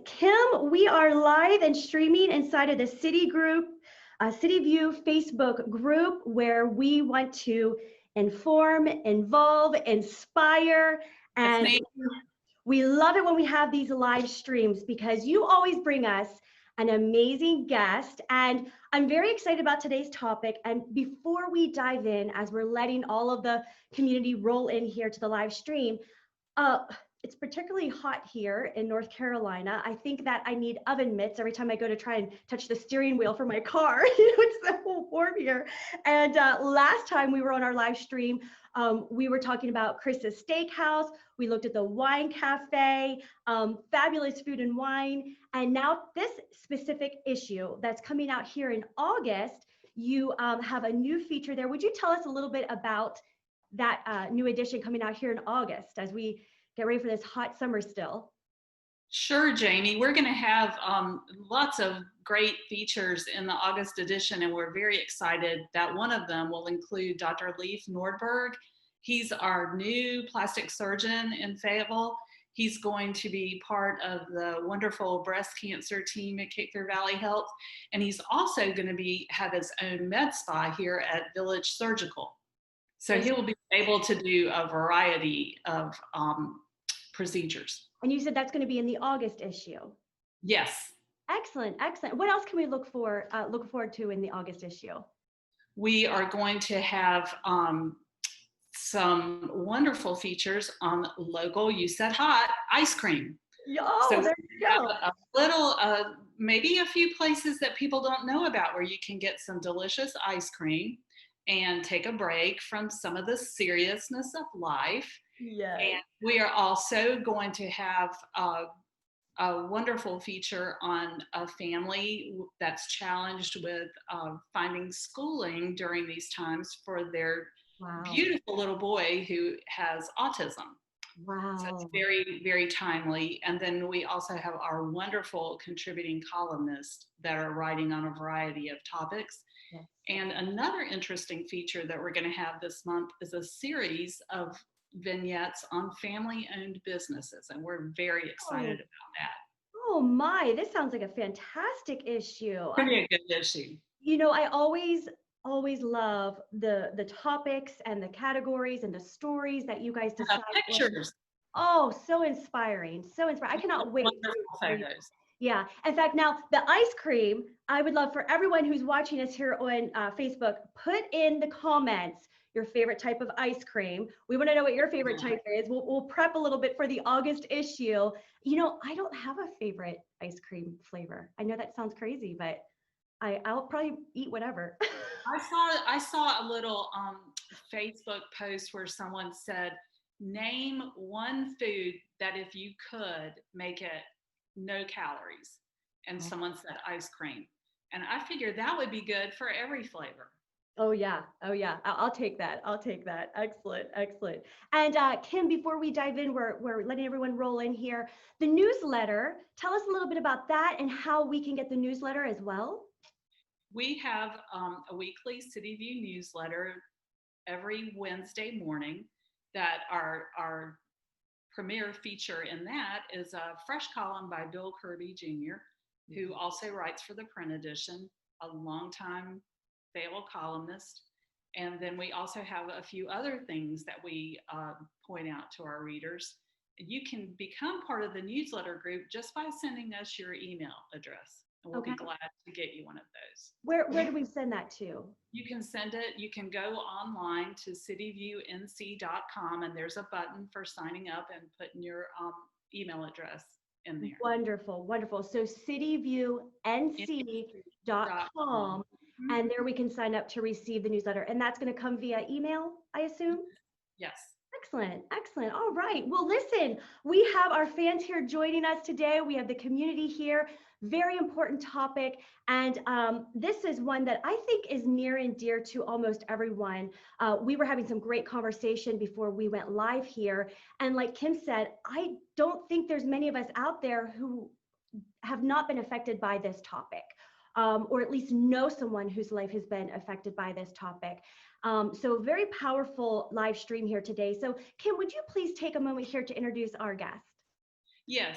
Kim, we are live and streaming inside of the CityView Facebook group where we want to inform, involve, inspire, That's and me. we love it when we have these live streams because you always bring us an amazing guest. And I'm very excited about today's topic. And before we dive in, as we're letting all of the community roll in here to the live stream, uh, it's particularly hot here in North Carolina. I think that I need oven mitts every time I go to try and touch the steering wheel for my car. It's so warm here. And last time we were on our live stream, we were talking about Chris's Steakhouse. We looked at the wine cafe, fabulous food and wine. And now this specific issue that's coming out here in August, you have a new feature there. Would you tell us a little bit about that new edition coming out here in August as we get ready for this hot summer still? Sure, Jamie. We're going to have lots of great features in the August edition, and we're very excited that one of them will include Dr. Leif Nordberg. He's our new plastic surgeon in Fayetteville. He's going to be part of the wonderful breast cancer team at Cape Fear Valley Health, and he's also going to have his own med spa here at Village Surgical. So he will be able to do a variety of procedures. And you said that's going to be in the August issue. Yes. Excellent, excellent. What else can we look forward to in the August issue? We are going to have some wonderful features on local, you said hot, ice cream. Oh, so there you go. A little, maybe a few places that people don't know about where you can get some delicious ice cream and take a break from some of the seriousness of life. Yes. And we are also going to have a wonderful feature on a family that's challenged with finding schooling during these times for their beautiful little boy who has autism. Wow. So it's very, very timely. And then we also have our wonderful contributing columnists that are writing on a variety of topics. Yes. And another interesting feature that we're going to have this month is a series of vignettes on family-owned businesses, and we're very excited about that. Oh my, this sounds like a fantastic issue. Pretty a good issue. You know, I always love the topics and the categories and the stories that you guys decide. Pictures. Oh, so inspiring, so inspiring. I cannot wait. Wonderful photos. Yeah. In fact, now the ice cream, I would love for everyone who's watching us here on Facebook, put in the comments your favorite type of ice cream. We want to know what your favorite type is. We'll prep a little bit for the August issue. You know, I don't have a favorite ice cream flavor. I know that sounds crazy, but I'll probably eat whatever. I saw a little Facebook post where someone said, name one food that if you could make it no calories. And someone said ice cream. And I figured that would be good for every flavor. Oh yeah. Oh yeah. I'll take that. I'll take that. Excellent. Excellent. And Kim, before we dive in, we're letting everyone roll in here. The newsletter, tell us a little bit about that and how we can get the newsletter as well. We have a weekly CityView newsletter every Wednesday morning that our premier feature in that is a fresh column by Bill Kirby Jr., who also writes for the print edition, a longtime Fayetteville columnist. And then we also have a few other things that we point out to our readers. You can become part of the newsletter group just by sending us your email address. And we'll be glad to get you one of those. Where do we send that to? You can send it, you can go online to cityviewNC.com, and there's a button for signing up and putting your email address in there. Wonderful, wonderful. So cityviewnc.com, and there we can sign up to receive the newsletter. And that's going to come via email, I assume? Yes. Excellent, excellent. All right. Well, listen, we have our fans here joining us today. We have the community here. Very important topic. And this is one that I think is near and dear to almost everyone. We were having some great conversation before we went live here. And like Kim said, I don't think there's many of us out there who have not been affected by this topic, or at least know someone whose life has been affected by this topic. So very powerful live stream here today. So Kim, would you please take a moment here to introduce our guest? Yes.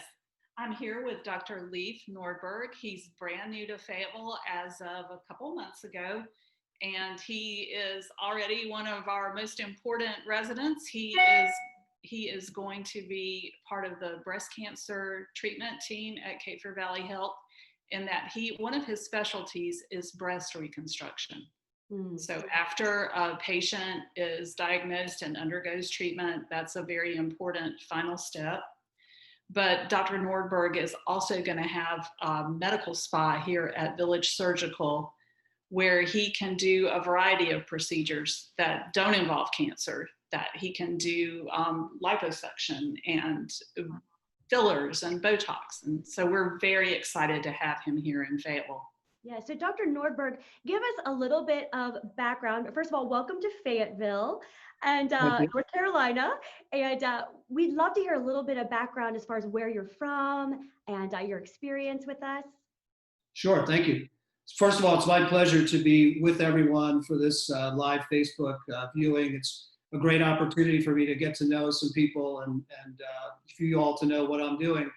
I'm here with Dr. Leif Nordberg. He's brand new to Fayetteville as of a couple months ago, and he is already one of our most important residents. He is going to be part of the breast cancer treatment team at Cape Fear Valley Health, and that one of his specialties is breast reconstruction. So after a patient is diagnosed and undergoes treatment, that's a very important final step. But Dr. Nordberg is also going to have a medical spa here at Village Surgical, where he can do a variety of procedures that don't involve cancer, that he can do liposuction and fillers and Botox. And so we're very excited to have him here in Fayetteville. Yeah, so Dr. Nordberg, give us a little bit of background. First of all, welcome to Fayetteville and North Carolina. And we'd love to hear a little bit of background as far as where you're from and your experience with us. Sure, thank you. First of all, it's my pleasure to be with everyone for this live Facebook viewing. It's a great opportunity for me to get to know some people and for you all to know what I'm doing.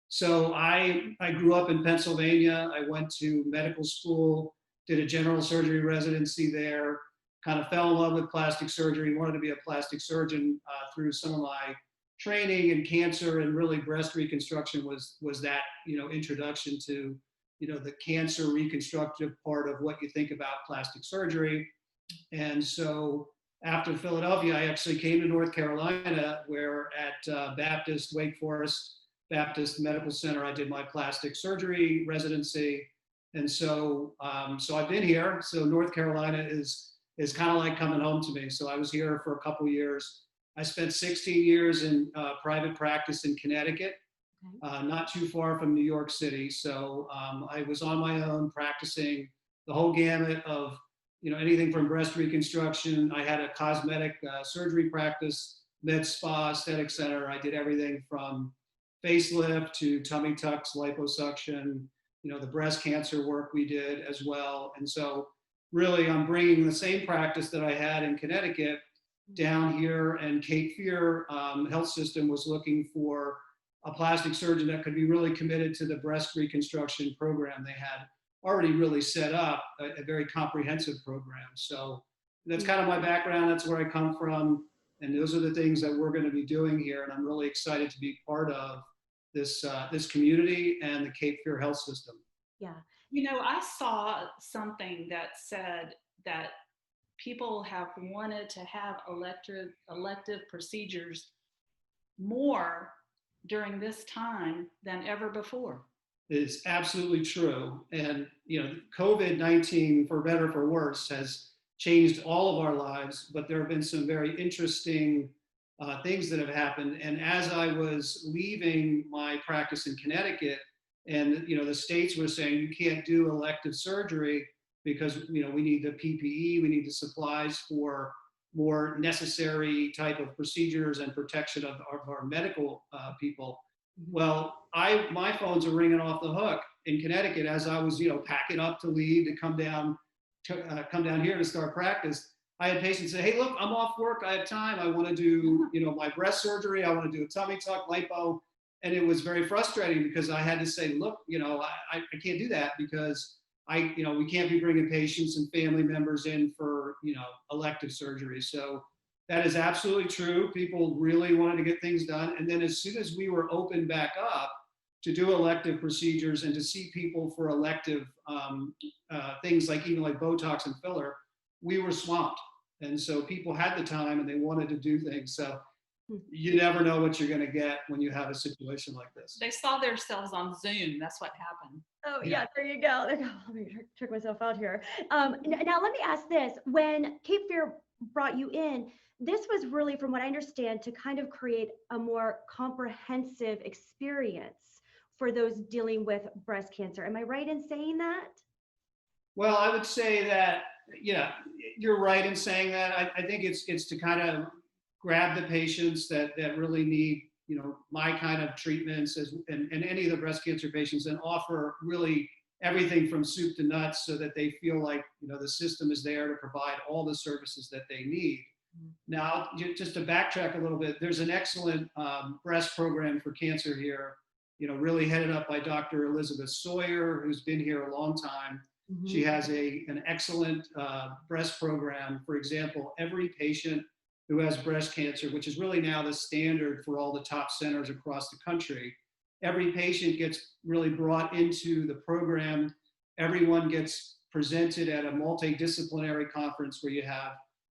So I grew up in Pennsylvania. I went to medical school, did a general surgery residency there, kind of fell in love with plastic surgery, wanted to be a plastic surgeon through some of my training in cancer, and really breast reconstruction was that, introduction to, the cancer reconstructive part of what you think about plastic surgery. And so after Philadelphia, I actually came to North Carolina, where at Wake Forest Baptist Medical Center, I did my plastic surgery residency. And so I've been here. So North Carolina is kind of like coming home to me. So I was here for a couple years. I spent 16 years in private practice in Connecticut, not too far from New York City. So I was on my own practicing the whole gamut of, anything from breast reconstruction. I had a cosmetic surgery practice, med spa, aesthetic center. I did everything from facelift to tummy tucks, liposuction, the breast cancer work we did as well. And so really I'm bringing the same practice that I had in Connecticut down here, and Cape Fear Health System was looking for a plastic surgeon that could be really committed to the breast reconstruction program. They had already really set up a very comprehensive program. So that's kind of my background. That's where I come from. And those are the things that we're going to be doing here. And I'm really excited to be part of this community and the Cape Fear Health System. Yeah. I saw something that said that people have wanted to have elective procedures more during this time than ever before. It is absolutely true. And, COVID-19, for better or for worse, has changed all of our lives, but there have been some very interesting things that have happened. And as I was leaving my practice in Connecticut, and the states were saying you can't do elective surgery because we need the PPE, we need the supplies for more necessary type of procedures and protection of our medical people. Well, my phones are ringing off the hook in Connecticut as I was packing up to leave to come down here to start practice. I had patients say, "Hey, look, I'm off work. I have time. I want to do, my breast surgery. I want to do a tummy tuck, lipo." And it was very frustrating because I had to say, "Look, I can't do that because we can't be bringing patients and family members in for, elective surgery." So that is absolutely true. People really wanted to get things done. And then as soon as we were open back up to do elective procedures and to see people for elective things like even like Botox and filler, we were swamped. And so people had the time and they wanted to do things. So you never know what you're going to get when you have a situation like this. They saw themselves on Zoom. That's what happened. Oh, yeah, there you go. Let me trick myself out here. Now, let me ask this. When Cape Fear brought you in, this was really, from what I understand, to kind of create a more comprehensive experience for those dealing with breast cancer. Am I right in saying that? Well, I would say that, you're right in saying that. I think it's to kind of grab the patients that really need, my kind of treatments and any of the breast cancer patients, and offer really everything from soup to nuts so that they feel like, the system is there to provide all the services that they need. Now, just to backtrack a little bit, there's an excellent breast program for cancer here really headed up by Dr. Elizabeth Sawyer, who's been here a long time. Mhm. She has an excellent breast program. For example, every patient who has breast cancer, which is really now the standard for all the top centers across the country, every patient gets really brought into the program. Everyone gets presented at a multidisciplinary conference where you have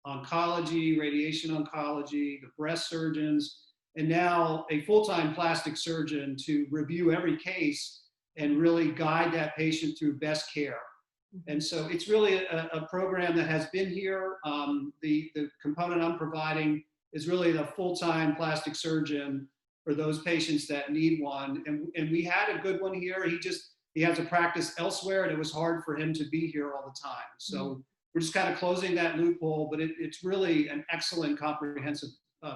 oncology, radiation oncology, the breast surgeons, and now a full-time plastic surgeon to review every case and really guide that patient through best care. And so it's really a program that has been here. The component I'm providing is really the full-time plastic surgeon for those patients that need one. And we had a good one here. He has a practice elsewhere, and it was hard for him to be here all the time. So we're just kind of closing that loophole, but it's really an excellent comprehensive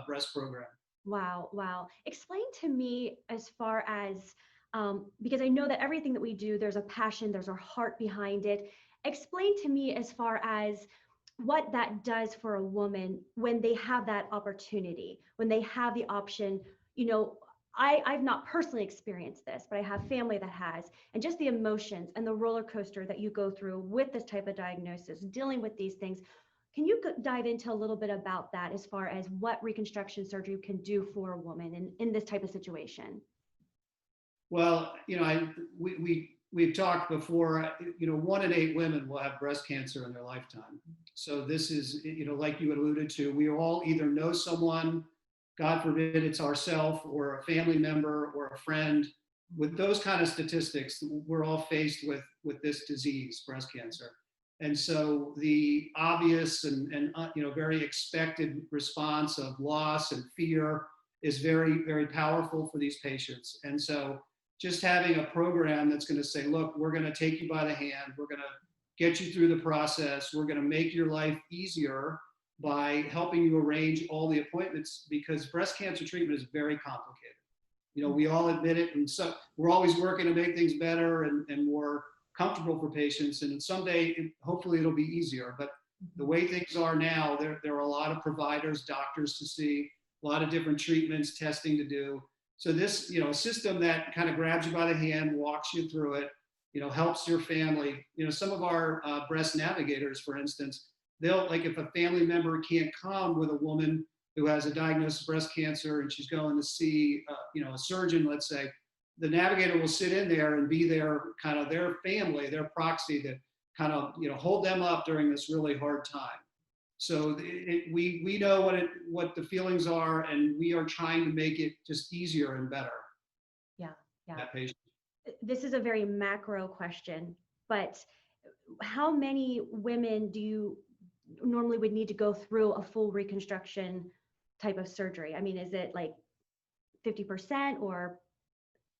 breast program. Wow, wow. Explain to me as far as, because I know that everything that we do, there's a passion, there's a heart behind it. Explain to me as far as what that does for a woman when they have that opportunity, when they have the option. I've not personally experienced this, but I have family that has, and just the emotions and the roller coaster that you go through with this type of diagnosis, dealing with these things. Can you dive into a little bit about that as far as what reconstruction surgery can do for a woman in this type of situation? Well, we've talked before, 1 in 8 women will have breast cancer in their lifetime. So this is, like you alluded to, we all either know someone, God forbid it's ourselves or a family member or a friend. With those kind of statistics, we're all faced with this disease, breast cancer. And so the obvious and very expected response of loss and fear is very, very powerful for these patients. And so just having a program that's going to say, look, we're going to take you by the hand, we're going to get you through the process, we're going to make your life easier by helping you arrange all the appointments, because breast cancer treatment is very complicated. We all admit it, and so we're always working to make things better and more comfortable for patients, and someday hopefully it'll be easier. But the way things are now, there are a lot of providers, doctors to see, a lot of different treatments, testing to do. So this, a system that kind of grabs you by the hand, walks you through it, helps your family. Some of our breast navigators, for instance, they'll, like, if a family member can't come with a woman who has a diagnosis of breast cancer and she's going to see a surgeon, let's say, the navigator will sit in there and be their kind of their family, their proxy, to kind of hold them up during this really hard time. So we know what the feelings are, and we are trying to make it just easier and better. Yeah. That patient. This is a very macro question, but how many women do you normally would need to go through a full reconstruction type of surgery? I mean, is it like 50% or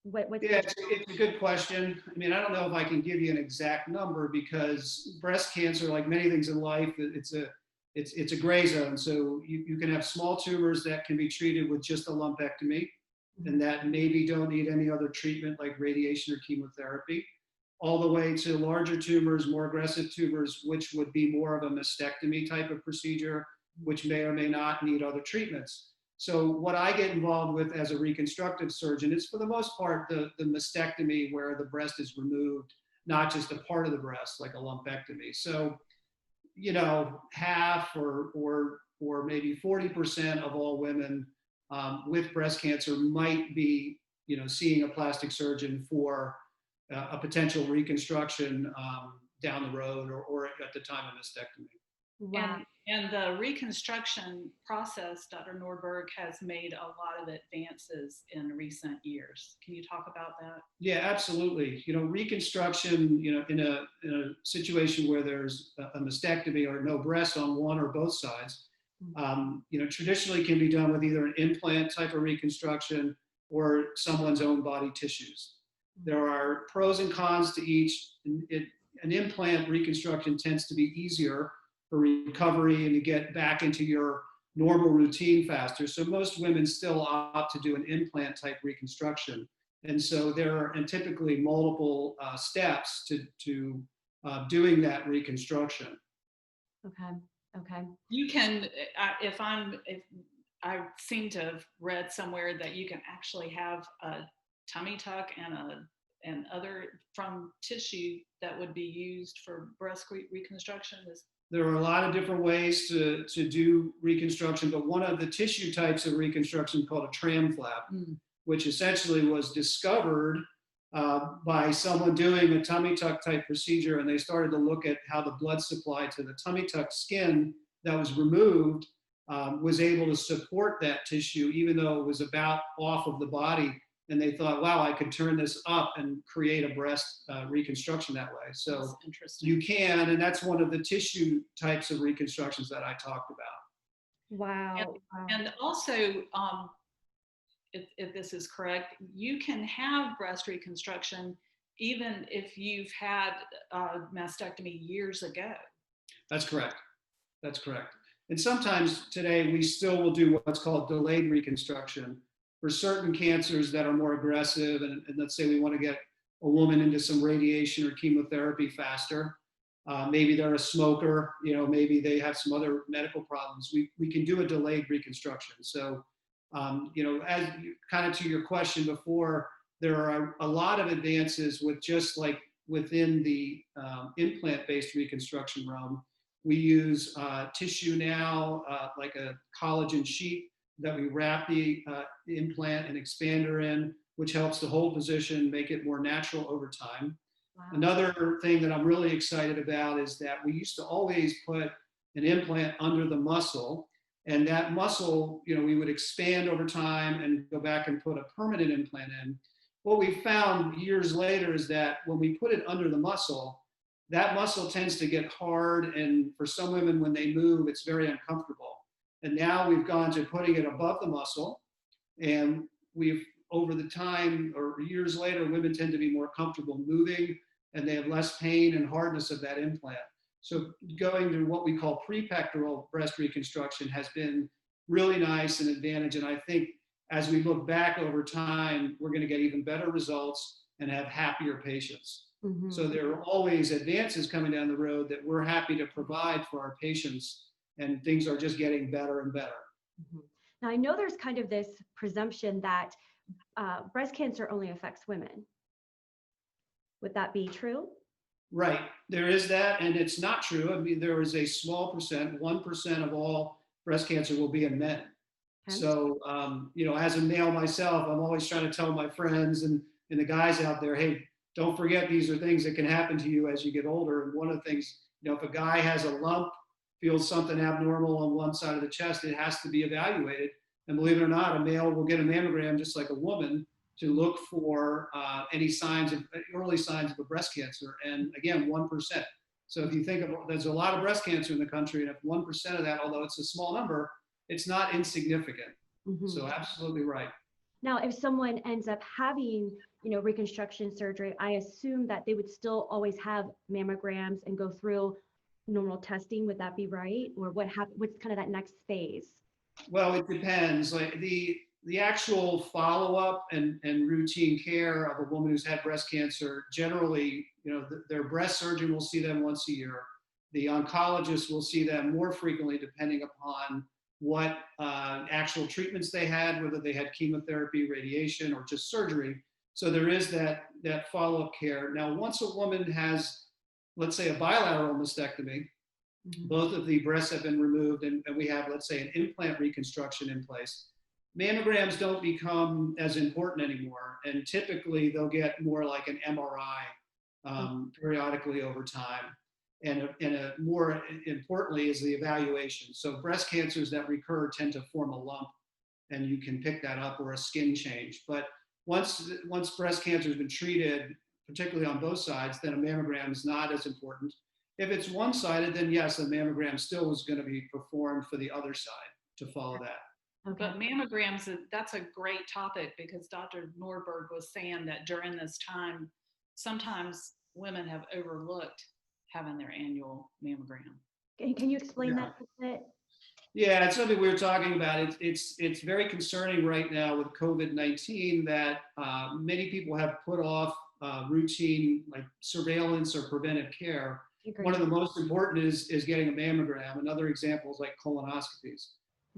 what's Yeah, it's a good question. I mean, I don't know if I can give you an exact number, because breast cancer, like many things in life, it's a gray zone. So you can have small tumors that can be treated with just a lumpectomy, and that maybe don't need any other treatment like radiation or chemotherapy, all the way to larger tumors, more aggressive tumors, which would be more of a mastectomy type of procedure, which may or may not need other treatments. So what I get involved with as a reconstructive surgeon is, for the most part, the mastectomy, where the breast is removed, not just a part of the breast like a lumpectomy. So, half or maybe 40% of all women with breast cancer might be, seeing a plastic surgeon for a potential reconstruction down the road or at the time of mastectomy. wow. And the reconstruction process, Dr. Nordberg, has made a lot of advances in recent years. Can you talk about that? Yeah, absolutely. Reconstruction, in a situation where there's a mastectomy or no breast on one or both sides, traditionally can be done with either an implant type of reconstruction or someone's own body tissues. There are pros and cons to each. An implant reconstruction tends to be easier for recovery and to get back into your normal routine faster. So most women still opt to do an implant type reconstruction. And so there are typically multiple steps to doing that reconstruction. Okay. You can, if I seem to have read somewhere that you can actually have a tummy tuck and other from tissue that would be used for breast reconstruction? There are a lot of different ways to do reconstruction, but one of the tissue types of reconstruction called a tram flap, which essentially was discovered by someone doing a tummy tuck type procedure, and they started to look at how the blood supply to the tummy tuck skin that was removed was able to support that tissue, even though it was about off of the body. And they thought, wow, I could turn this up and create a breast reconstruction that way. So you can, and that's one of the tissue types of reconstructions that I talked about. Wow. And also, if this is correct, you can have breast reconstruction even if you've had a mastectomy years ago. That's correct. That's correct. And sometimes today we still will do what's called delayed reconstruction for certain cancers that are more aggressive. And let's say we want to get a woman into some radiation or chemotherapy faster. Maybe they're a smoker, maybe they have some other medical problems. We can do a delayed reconstruction. So, as kind of to your question before, there are a lot of advances with just like within the implant-based reconstruction realm. We use tissue now, like a collagen sheet that we wrap the implant and expander in, which helps the whole position, make it more natural over time. Wow. Another thing that I'm really excited about is that we used to always put an implant under the muscle, and that muscle, we would expand over time and go back and put a permanent implant in. What we found years later is that when we put it under the muscle, that muscle tends to get hard, and for some women, when they move, it's very uncomfortable. And now we've gone to putting it above the muscle, and we've, over the time or years later, women tend to be more comfortable moving, and they have less pain and hardness of that implant. So going to what we call prepectoral breast reconstruction has been really nice and advantage. And I think as we look back over time, we're going to get even better results and have happier patients. Mm-hmm. So there are always advances coming down the road that we're happy to provide for our patients, and things are just getting better and better. Mm-hmm. Now, I know there's kind of this presumption that breast cancer only affects women. Would that be true? Right. There is that, and it's not true. I mean, there is a small percent, 1% of all breast cancer will be in men. Okay. So, as a male myself, I'm always trying to tell my friends and the guys out there, hey, don't forget these are things that can happen to you as you get older. And one of the things, if a guy has a lump, feels something abnormal on one side of the chest, it has to be evaluated. And believe it or not, a male will get a mammogram just like a woman to look for any early signs of a breast cancer. And again, 1%. So if you think of, there's a lot of breast cancer in the country, and if 1% of that, although it's a small number, it's not insignificant. Mm-hmm. So absolutely right. Now, if someone ends up having, reconstruction surgery, I assume that they would still always have mammograms and go through normal testing. Would that be right? Or what's kind of that next phase? Well, it depends. Like the actual follow-up and routine care of a woman who's had breast cancer, generally, their breast surgeon will see them once a year. The oncologist will see them more frequently depending upon what actual treatments they had, whether they had chemotherapy, radiation, or just surgery. So there is that follow-up care. Now, once a woman has, let's say, a bilateral mastectomy, mm-hmm. both of the breasts have been removed, and we have, let's say, an implant reconstruction in place, mammograms don't become as important anymore. And typically, they'll get more like an MRI periodically over time. And more importantly is the evaluation. So breast cancers that recur tend to form a lump, and you can pick that up, or a skin change. But once breast cancer has been treated, particularly on both sides, then a mammogram is not as important. If it's one-sided, then yes, a mammogram still is going to be performed for the other side to follow that. Okay. But mammograms, that's a great topic, because Dr. Nordberg was saying that during this time, sometimes women have overlooked having their annual mammogram. Can you explain that a bit? Yeah, it's something we were talking about. It's very concerning right now with COVID-19 that many people have put off routine like surveillance or preventive care. One of the most important is getting a mammogram. Another example is like colonoscopies.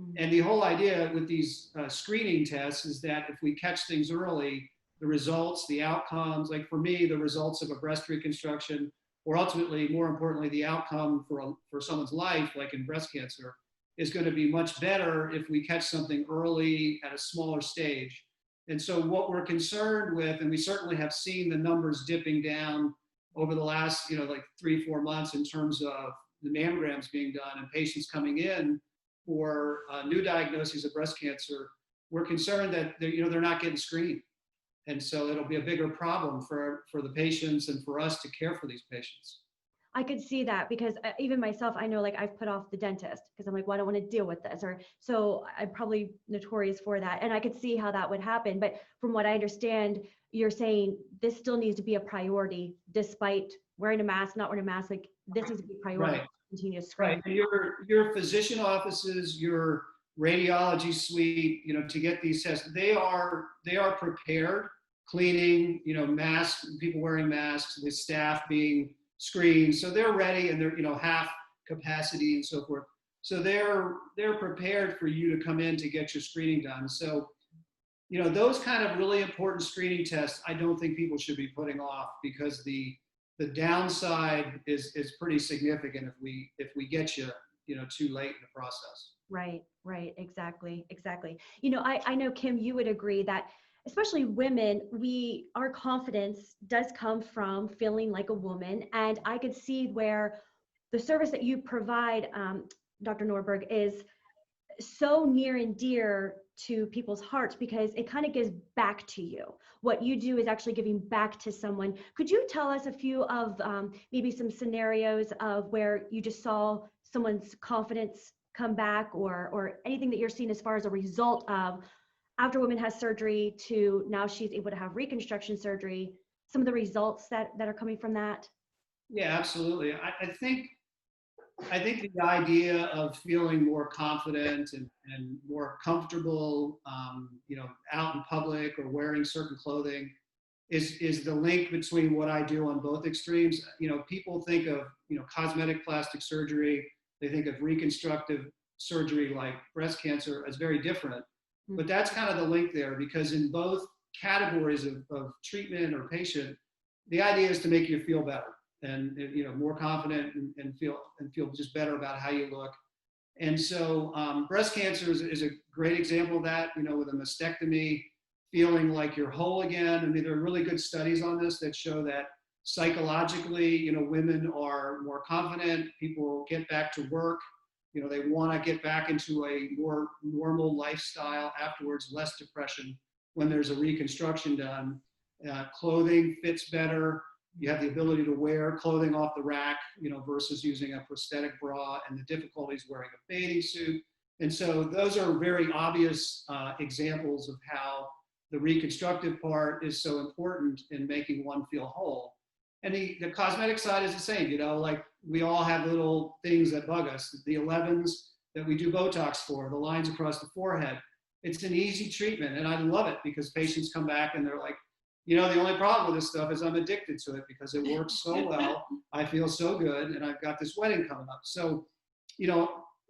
Mm-hmm. And the whole idea with these screening tests is that if we catch things early, the results, the outcomes. Like for me, the results of a breast reconstruction, or ultimately, more importantly, the outcome for someone's life, like in breast cancer, is going to be much better if we catch something early at a smaller stage. And so what we're concerned with, and we certainly have seen the numbers dipping down over the last, like 3-4 months in terms of the mammograms being done and patients coming in for new diagnoses of breast cancer, we're concerned that they're not getting screened. And so it'll be a bigger problem for the patients and for us to care for these patients. I could see that because even myself, I know like I've put off the dentist because I'm like, well, I don't want to deal with this. Or so I'm probably notorious for that. And I could see how that would happen. But from what I understand, you're saying this still needs to be a priority despite wearing a mask, not wearing a mask. Like this needs to be a priority. Right. Continue to screen. Right. And your physician offices, your radiology suite, to get these tests, they are prepared, cleaning, masks, people wearing masks, the staff being screened. So they're ready and they're, half capacity and so forth. So they're prepared for you to come in to get your screening done. So, those kind of really important screening tests, I don't think people should be putting off because the downside is pretty significant if we get you, too late in the process. Right, exactly. I know, Kim, you would agree that especially women, our confidence does come from feeling like a woman. And I could see where the service that you provide, Dr. Nordberg, is so near and dear to people's hearts because it kind of gives back to you. What you do is actually giving back to someone. Could you tell us a few of maybe some scenarios of where you just saw someone's confidence come back or anything that you're seeing as far as a result of after a woman has surgery to now she's able to have reconstruction surgery, some of the results that are coming from that? Yeah, absolutely. I think the idea of feeling more confident and more comfortable, out in public or wearing certain clothing is the link between what I do on both extremes. People think of, cosmetic plastic surgery, they think of reconstructive surgery like breast cancer as very different. Mm-hmm. But that's kind of the link there because in both categories of treatment or patient, the idea is to make you feel better and more confident and feel just better about how you look. And so breast cancer is a great example of that, with a mastectomy, feeling like you're whole again. I mean, there are really good studies on this that show that psychologically, women are more confident, people get back to work, they want to get back into a more normal lifestyle afterwards, less depression when there's a reconstruction done. Clothing fits better. You have the ability to wear clothing off the rack, versus using a prosthetic bra and the difficulties wearing a bathing suit. And so those are very obvious examples of how the reconstructive part is so important in making one feel whole. And the cosmetic side is the same, like we all have little things that bug us. The 11s that we do Botox for, the lines across the forehead, it's an easy treatment. And I love it because patients come back and they're like, the only problem with this stuff is I'm addicted to it because it works so well. I feel so good and I've got this wedding coming up. So,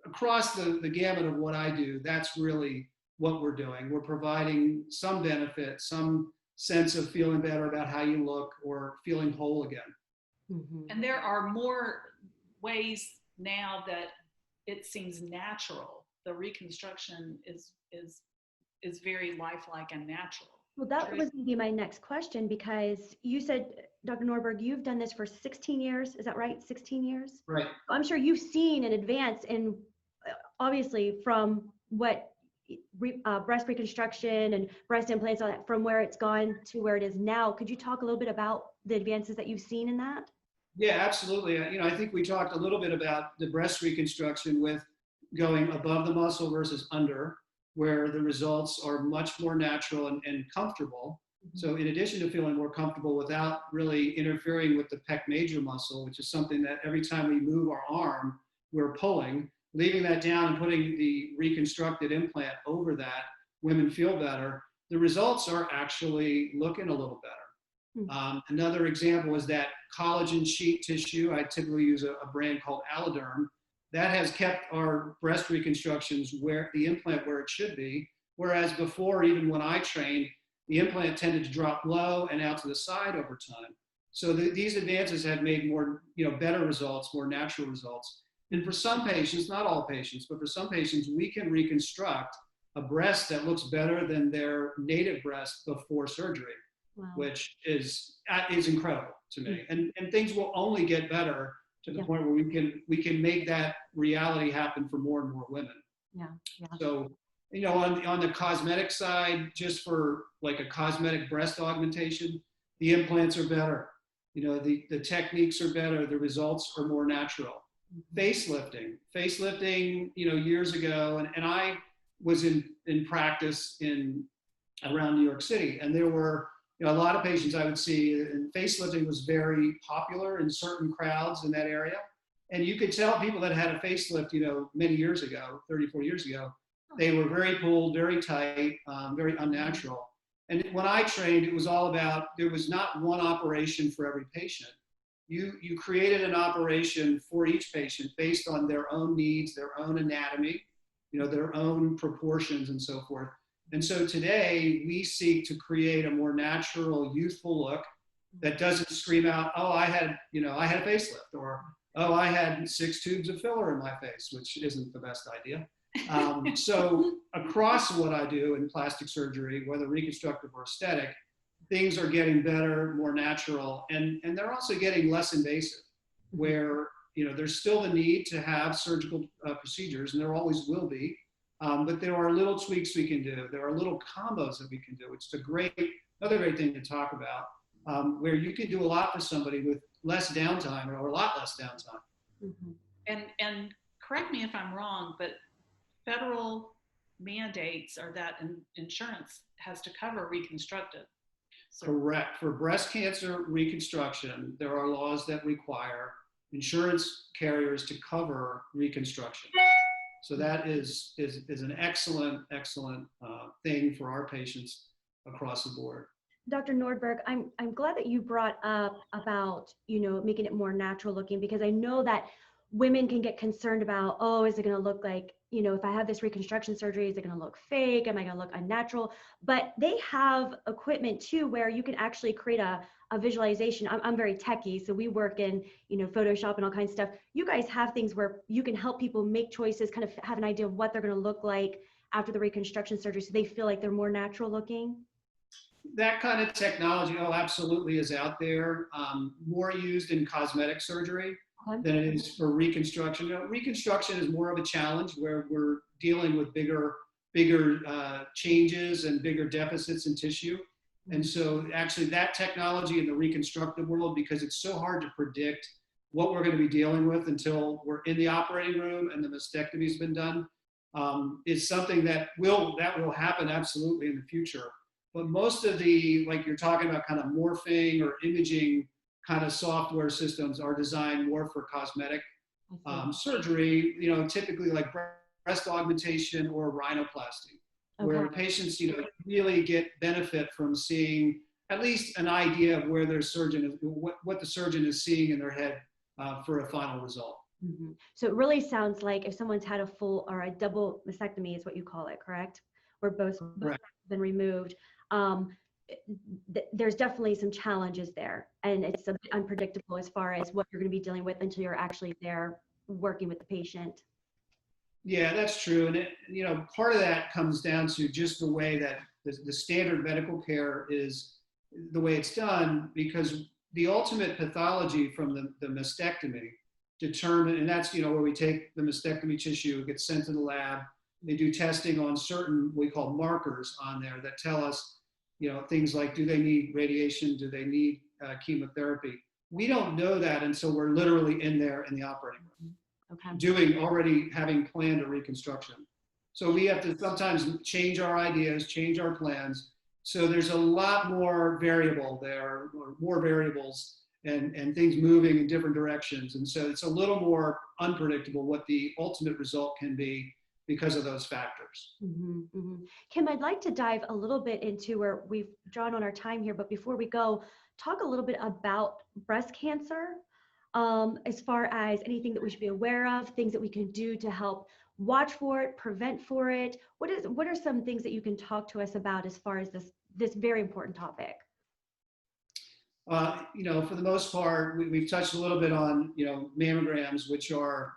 across the gamut of what I do, that's really what we're doing. We're providing some benefit, some sense of feeling better about how you look or feeling whole again. Mm-hmm. And there are more ways now that it seems natural. The reconstruction is very lifelike and natural. Well, that was going to be my next question because you said, Dr. Nordberg, you've done this for 16 years. Is that right? 16 years? Right. I'm sure you've seen an advance in, obviously, from what breast reconstruction and breast implants, all that, from where it's gone to where it is now. Could you talk a little bit about the advances that you've seen in that? Yeah, absolutely. I think we talked a little bit about the breast reconstruction with going above the muscle versus under, where the results are much more natural and comfortable. Mm-hmm. So in addition to feeling more comfortable without really interfering with the pec major muscle, which is something that every time we move our arm, we're pulling, leaving that down and putting the reconstructed implant over that, women feel better. The results are actually looking a little better. Mm-hmm. Another example is that collagen sheet tissue. I typically use a brand called Alloderm. That has kept our breast reconstructions where the implant where it should be. Whereas before, even when I trained, the implant tended to drop low and out to the side over time. So these advances have made more, better results, more natural results. And for some patients, not all patients, but for some patients, we can reconstruct a breast that looks better than their native breast before surgery, Wow. which is incredible to me. And things will only get better to the point where we can make that reality happen for more and more women. Yeah. So, on the cosmetic side, just for like a cosmetic breast augmentation, the implants are better. The techniques are better. The results are more natural. Facelifting, years ago, and I was in practice around New York City, and there were a lot of patients I would see, and facelifting was very popular in certain crowds in that area. And you could tell people that had a facelift, many years ago, 34 years ago, they were very pulled, very tight, very unnatural. And when I trained, it was all about, there was not one operation for every patient. You created an operation for each patient based on their own needs, their own anatomy, their own proportions and so forth. And so today we seek to create a more natural, youthful look that doesn't scream out, oh, I had a facelift, or, oh, I had 6 tubes of filler in my face, which isn't the best idea. So across what I do in plastic surgery, whether reconstructive or aesthetic, things are getting better, more natural, and they're also getting less invasive, where there's still the need to have surgical procedures, and there always will be, but there are little tweaks we can do. There are little combos that we can do, which is another great thing to talk about, where you can do a lot for somebody with less downtime, or a lot less downtime. Mm-hmm. And correct me if I'm wrong, but federal mandates are that insurance has to cover reconstructive. Correct. For breast cancer reconstruction, there are laws that require insurance carriers to cover reconstruction. So that is an excellent thing for our patients across the board. Dr. Nordberg, I'm glad that you brought up about, making it more natural looking, because I know that women can get concerned about, oh, is it going to look like, if I have this reconstruction surgery, is it going to look fake? Am I going to look unnatural? But they have equipment too, where you can actually create a visualization. I'm very techie, so we work in, Photoshop and all kinds of stuff. You guys have things where you can help people make choices, kind of have an idea of what they're going to look like after the reconstruction surgery, so they feel like they're more natural looking. That kind of technology, absolutely, is out there. More used in cosmetic surgery than it is for reconstruction. Reconstruction is more of a challenge, where we're dealing with bigger changes and bigger deficits in tissue. And so actually that technology in the reconstructive world, because it's so hard to predict what we're going to be dealing with until we're in the operating room and the mastectomy has been done, is something that will happen absolutely in the future. But most of the, like you're talking about, kind of morphing or imaging kind of software systems are designed more for cosmetic surgery, typically like breast augmentation or rhinoplasty, where patients, really get benefit from seeing at least an idea of where their surgeon is, what the surgeon is seeing in their head for a final result. Mm-hmm. So it really sounds like if someone's had a full or a double mastectomy is what you call it, correct? Where both have been removed. There's definitely some challenges there, and it's a bit unpredictable as far as what you're going to be dealing with until you're actually there working with the patient. Yeah, that's true. And part of that comes down to just the way that the standard medical care is, the way it's done, because the ultimate pathology from the mastectomy determine, and that's, where we take the mastectomy tissue, it gets sent to the lab. They do testing on certain, we call markers on there, that tell us, things like, do they need radiation? Do they need chemotherapy? We don't know that until we're literally in there in the operating room. Okay. Having planned a reconstruction. So we have to sometimes change our ideas, change our plans. So there's a lot more variable there, or more variables, and things moving in different directions. And so it's a little more unpredictable what the ultimate result can be because of those factors. Mm-hmm, mm-hmm. Kim, I'd like to dive a little bit into where we've drawn on our time here, but before we go, talk a little bit about breast cancer, as far as anything that we should be aware of, things that we can do to help watch for it, prevent for it? What are some things that you can talk to us about as far as this very important topic? For the most part, we've touched a little bit on, mammograms, which are,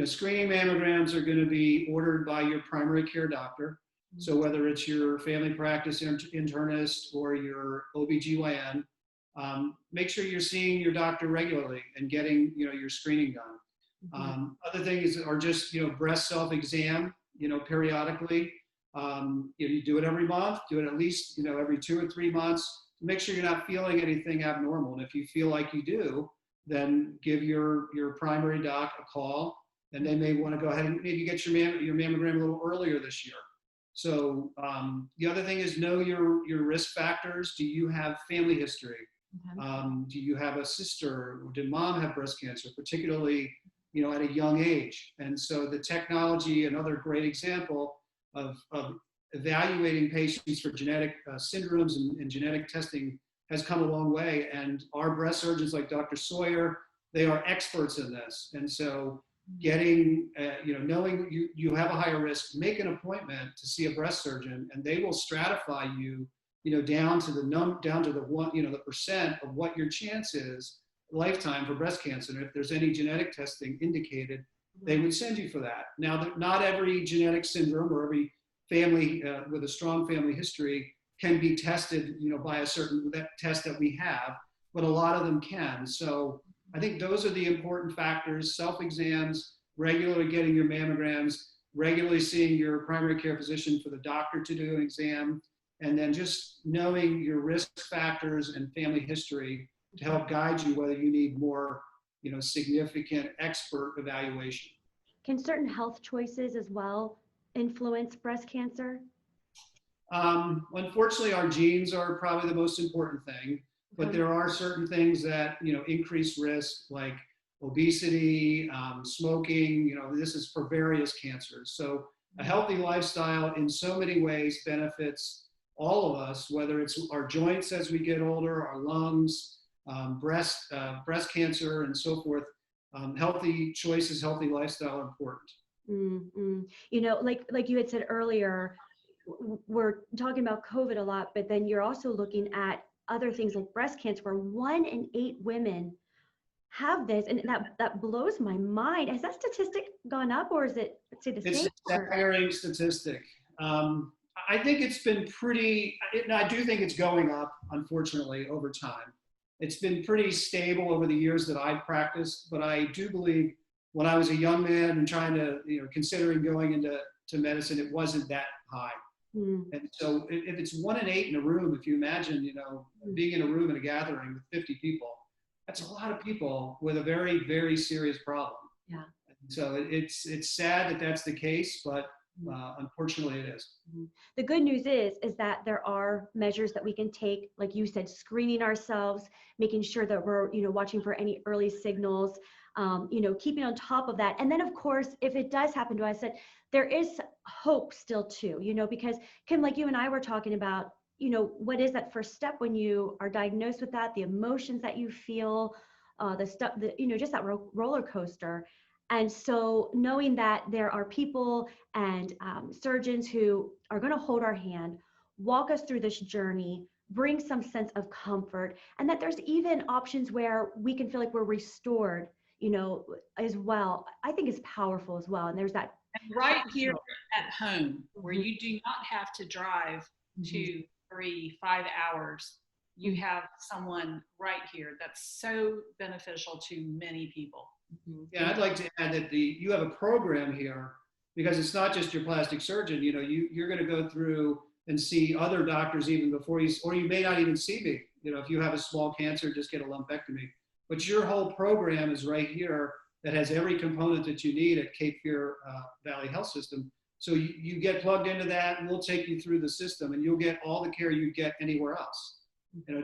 screening mammograms are going to be ordered by your primary care doctor. So whether it's your family practice internist or your OBGYN, make sure you're seeing your doctor regularly and getting, your screening done. Other things are just, breast self-exam, periodically. You do it every month, do it at least, every 2 or 3 months. Make sure you're not feeling anything abnormal. And if you feel like you do, then give your primary doc a call, and they may want to go ahead and maybe get your mammogram a little earlier this year. So the other thing is know your risk factors. Do you have family history? Do you have a sister? Or did mom have breast cancer, particularly at a young age? And so the technology, another great example of evaluating patients for genetic syndromes and genetic testing has come a long way. And our breast surgeons like Dr. Sawyer, they are experts in this. And so getting, knowing you have a higher risk, make an appointment to see a breast surgeon, and they will stratify you, down to the one, the percent of what your chance is lifetime for breast cancer. And if there's any genetic testing indicated, they would send you for that. Now, not every genetic syndrome or every family with a strong family history can be tested, by a certain test that we have, but a lot of them can. So I think those are the important factors: self-exams, regularly getting your mammograms, regularly seeing your primary care physician for the doctor to do an exam, and then just knowing your risk factors and family history to help guide you whether you need more, significant expert evaluation. Can certain health choices as well influence breast cancer? Unfortunately, our genes are probably the most important thing, but there are certain things that, increase risk, like obesity, smoking, this is for various cancers. So a healthy lifestyle in so many ways benefits all of us, whether it's our joints as we get older, our lungs, breast cancer, and so forth. Healthy choices, healthy lifestyle are important. Like you had said earlier, we're talking about COVID a lot, but then you're also looking at other things like breast cancer, where 1 in 8 women have this, and that blows my mind. Has that statistic gone up, or is it, let's say, the same? It's a staggering statistic. I think it's been I do think it's going up, unfortunately, over time. It's been pretty stable over the years that I've practiced, but I do believe when I was a young man and trying to, considering going into medicine, it wasn't that high. And so if it's 1 in 8 in a room, if you imagine, being in a room in a gathering with 50 people, that's a lot of people with a very, very serious problem. Yeah. And so it's sad that that's the case, but unfortunately it is. The good news is that there are measures that we can take, like you said, screening ourselves, making sure that we're, watching for any early signals, keeping on top of that. And then, of course, if it does happen to us, that there is hope still too, because Kim, like you and I were talking about, what is that first step when you are diagnosed with that, the emotions that you feel, the stuff, just that roller coaster. And so knowing that there are people and surgeons who are going to hold our hand, walk us through this journey, bring some sense of comfort, and that there's even options where we can feel like we're restored, as well, I think is powerful as well. And there's that. And right here at home, where you do not have to drive 2, 3, 5 hours, you have someone right here that's so beneficial to many people. Yeah, I'd like to add that you have a program here, because it's not just your plastic surgeon. You're going to go through and see other doctors even before or you may not even see me. If you have a small cancer, just get a lumpectomy. But your whole program is right here that has every component that you need at Cape Fear Valley Health System. So you get plugged into that, and we'll take you through the system, and you'll get all the care you get anywhere else.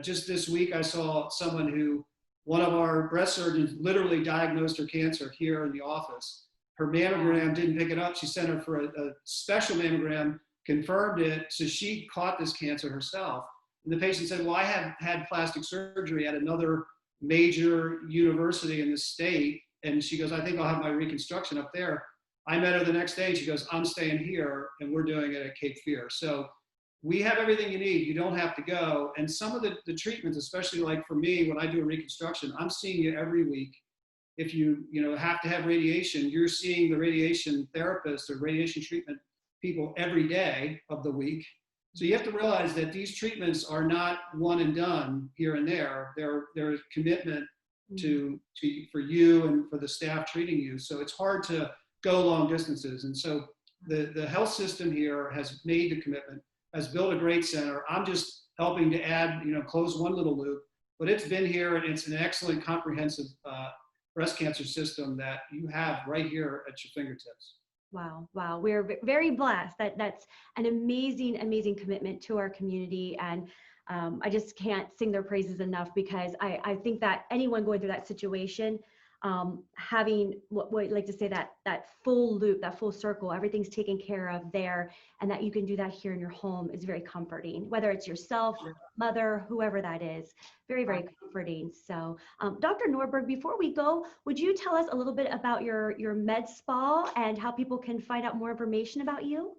Just this week I saw someone one of our breast surgeons literally diagnosed her cancer here in the office. Her mammogram didn't pick it up. She sent her for a special mammogram, confirmed it, so she caught this cancer herself. And the patient said, well, I have had plastic surgery at another major university in the state. And she goes, I think I'll have my reconstruction up there. I met her the next day and she goes, I'm staying here and we're doing it at Cape Fear. So we have everything you need. You don't have to go. And some of the treatments, especially like for me, when I do a reconstruction, I'm seeing you every week. If you have to have radiation, you're seeing the radiation therapist or radiation treatment people every day of the week. So you have to realize that these treatments are not one and done here and there. They're a commitment to for you and for the staff treating you. So it's hard to go long distances. And so the health system here has made the commitment, has built a great center. I'm just helping to add, close one little loop, but it's been here and it's an excellent comprehensive breast cancer system that you have right here at your fingertips. Wow. Wow. We're very blessed that's an amazing, amazing commitment to our community. And I just can't sing their praises enough, because I think that anyone going through that situation, having what I like to say, that full loop, that full circle, everything's taken care of there, and that you can do that here in your home is very comforting, whether it's yourself, mother, whoever that is. Very, very comforting. So Dr. Nordberg, before we go, would you tell us a little bit about your med spa and how people can find out more information about you?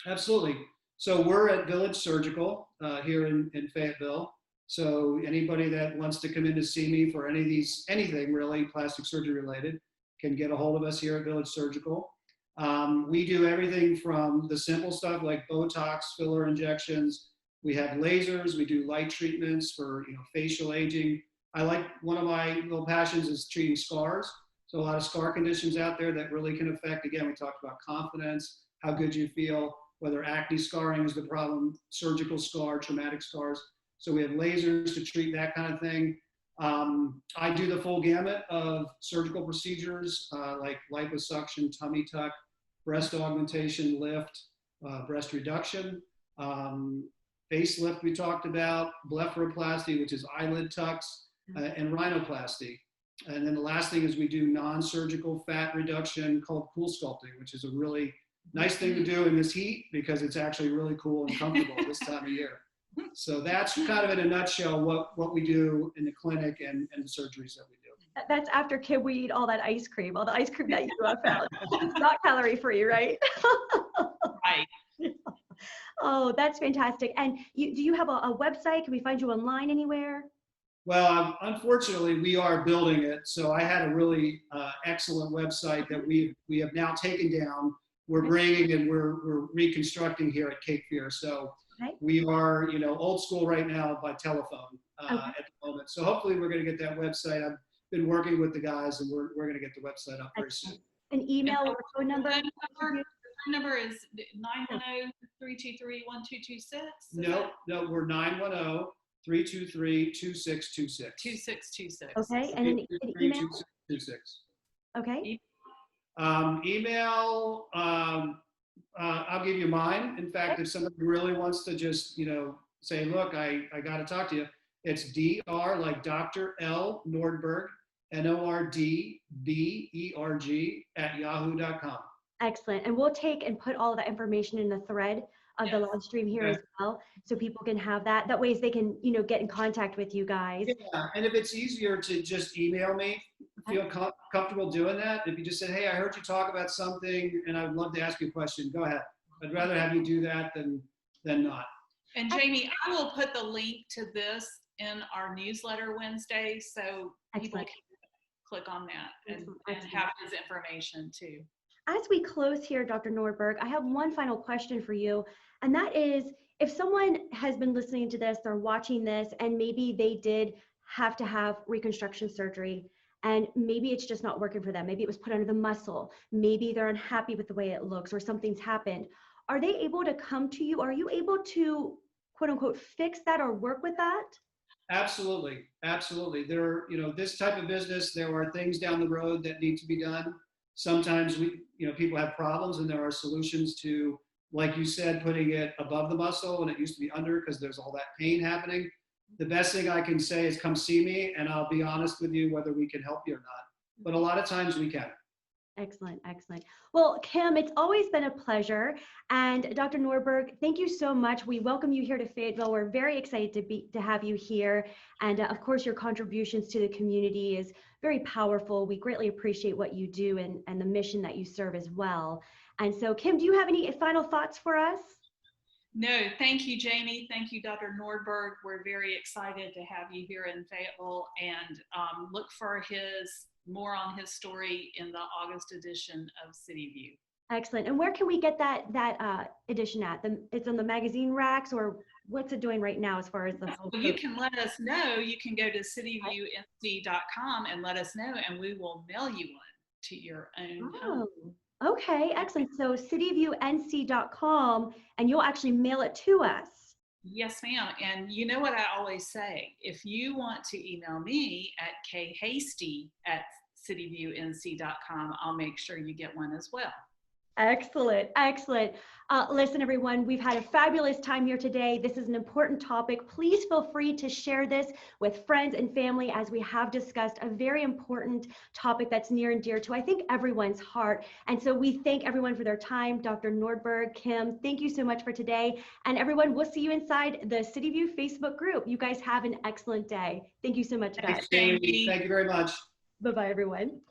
Absolutely. So we're at Village Surgical here in Fayetteville. So anybody that wants to come in to see me for anything really plastic surgery related can get a hold of us here at Village Surgical. We do everything from the simple stuff like Botox, filler injections. We have lasers. We do light treatments for facial aging. One of my little passions is treating scars. So a lot of scar conditions out there that really can affect, again, we talked about confidence, how good you feel, whether acne scarring is the problem, surgical scar, traumatic scars. So we have lasers to treat that kind of thing. I do the full gamut of surgical procedures like liposuction, tummy tuck, breast augmentation, lift, breast reduction, facelift we talked about, blepharoplasty, which is eyelid tucks, and rhinoplasty. And then the last thing is we do non-surgical fat reduction called cool sculpting, which is a really nice thing to do in this heat because it's actually really cool and comfortable this time of year. So that's kind of in a nutshell what we do in the clinic and the surgeries that we do. That's after Kim, we eat all that ice cream that you found. It's not calorie free, right? Right. Oh, that's fantastic. And do you have a website? Can we find you online anywhere? Well, unfortunately, we are building it. So I had a really excellent website that we have now taken down. We're bringing and we're reconstructing here at Cape Fear. So we are, old school right now by telephone at the moment. So hopefully we're going to get that website. I've been working with the guys and we're going to get the website up very soon. An email or phone number? The phone number is 910-323-1226. No, we're 910-323-2626. 2626. Okay, and an email? 2626. Okay. Email, I'll give you mine. In fact, if somebody really wants to just, say, look, I got to talk to you, it's Dr. like Dr. L. Nordberg, Nordberg @yahoo.com. Excellent. And we'll take and put all that information in the thread of the live stream here as well, so people can have that. That way they can, get in contact with you guys. Yeah, and if it's easier to just email me, feel comfortable doing that. If you just said, hey, I heard you talk about something and I'd love to ask you a question, go ahead. I'd rather have you do that than not. And Jamie, I will put the link to this in our newsletter Wednesday, so people can click on that and have his information too. As we close here, Dr. Nordberg, I have one final question for you, and that is, if someone has been listening to this, they're watching this, and maybe they did have to have reconstruction surgery, and maybe it's just not working for them. Maybe it was put under the muscle. Maybe they're unhappy with the way it looks, or something's happened. Are they able to come to you? Are you able to, quote unquote, fix that or work with that? Absolutely. Absolutely. This type of business, there are things down the road that need to be done. Sometimes people have problems and there are solutions to, like you said, putting it above the muscle when it used to be under because there's all that pain happening. The best thing I can say is come see me and I'll be honest with you whether we can help you or not. But a lot of times we can. Excellent, excellent. Well, Kim, it's always been a pleasure. And Dr. Nordberg, thank you so much. We welcome you here to Fayetteville. We're very excited to have you here. And of course, your contributions to the community is very powerful. We greatly appreciate what you do and the mission that you serve as well. And so, Kim, do you have any final thoughts for us? No, thank you, Jamie. Thank you, Dr. Nordberg. We're very excited to have you here in Fayetteville, and look for more on his story in the August edition of CityView. Excellent. And where can we get that edition at? It's on the magazine racks, or what's it doing right now as far as the whole? Well, you can let us know. You can go to cityviewNC.com and let us know, and we will mail you one to your own home. Okay, excellent. So cityviewNC.com, and you'll actually mail it to us. Yes, ma'am. And you know what I always say, if you want to email me at khasty@cityviewNC.com, I'll make sure you get one as well. Excellent, excellent. Listen, everyone, we've had a fabulous time here today. This is an important topic. Please feel free to share this with friends and family, as we have discussed a very important topic that's near and dear to, I think, everyone's heart. And so we thank everyone for their time. Dr. Nordberg, Kim, thank you so much for today. And everyone, we'll see you inside the CityView Facebook group. You guys have an excellent day. Thank you so much, guys. Thanks, Jamie. Thank you very much. Bye-bye, everyone.